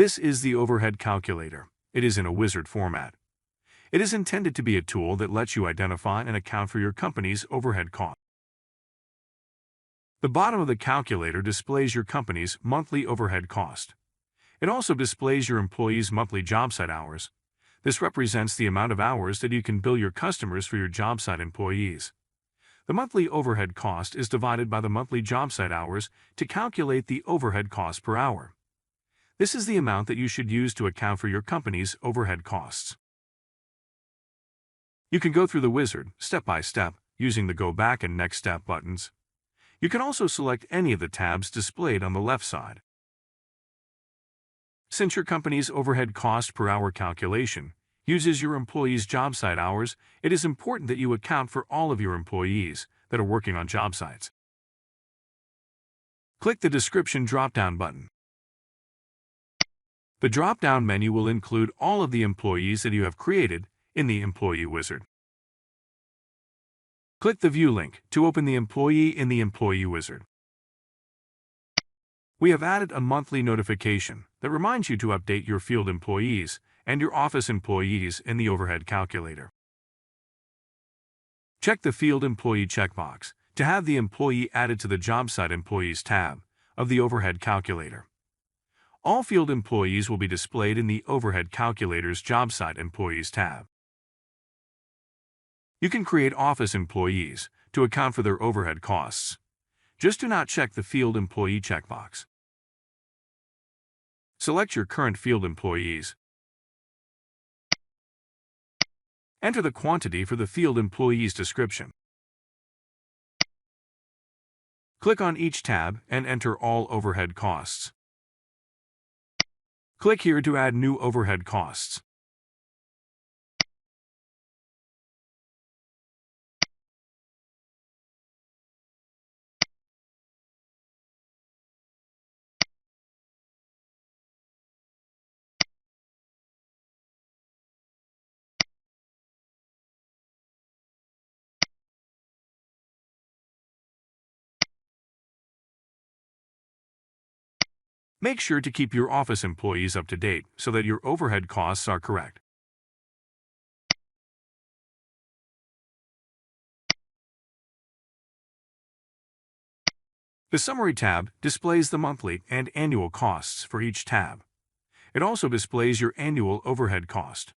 This is the overhead calculator. It is in a wizard format. It is intended to be a tool that lets you identify and account for your company's overhead costs. The bottom of the calculator displays your company's monthly overhead cost. It also displays your employees' monthly job site hours. This represents the amount of hours that you can bill your customers for your job site employees. The monthly overhead cost is divided by the monthly job site hours to calculate the overhead cost per hour. This is the amount that you should use to account for your company's overhead costs. You can go through the wizard step by step using the Go Back and Next Step buttons. You can also select any of the tabs displayed on the left side. Since your company's overhead cost per hour calculation uses your employees' job site hours, it is important that you account for all of your employees that are working on job sites. Click the Description drop-down button. The drop-down menu will include all of the employees that you have created in the Employee Wizard. Click the View link to open the employee in the Employee Wizard. We have added a monthly notification that reminds you to update your field employees and your office employees in the overhead calculator. Check the Field Employee checkbox to have the employee added to the Job Site Employees tab of the overhead calculator. All field employees will be displayed in the Overhead Calculator's Job Site Employees tab. You can create office employees to account for their overhead costs. Just do not check the Field Employee checkbox. Select your current field employees. Enter the quantity for the field employee's description. Click on each tab and enter all overhead costs. Click here to add new overhead costs. Make sure to keep your office employees up to date so that your overhead costs are correct. The Summary tab displays the monthly and annual costs for each tab. It also displays your annual overhead cost.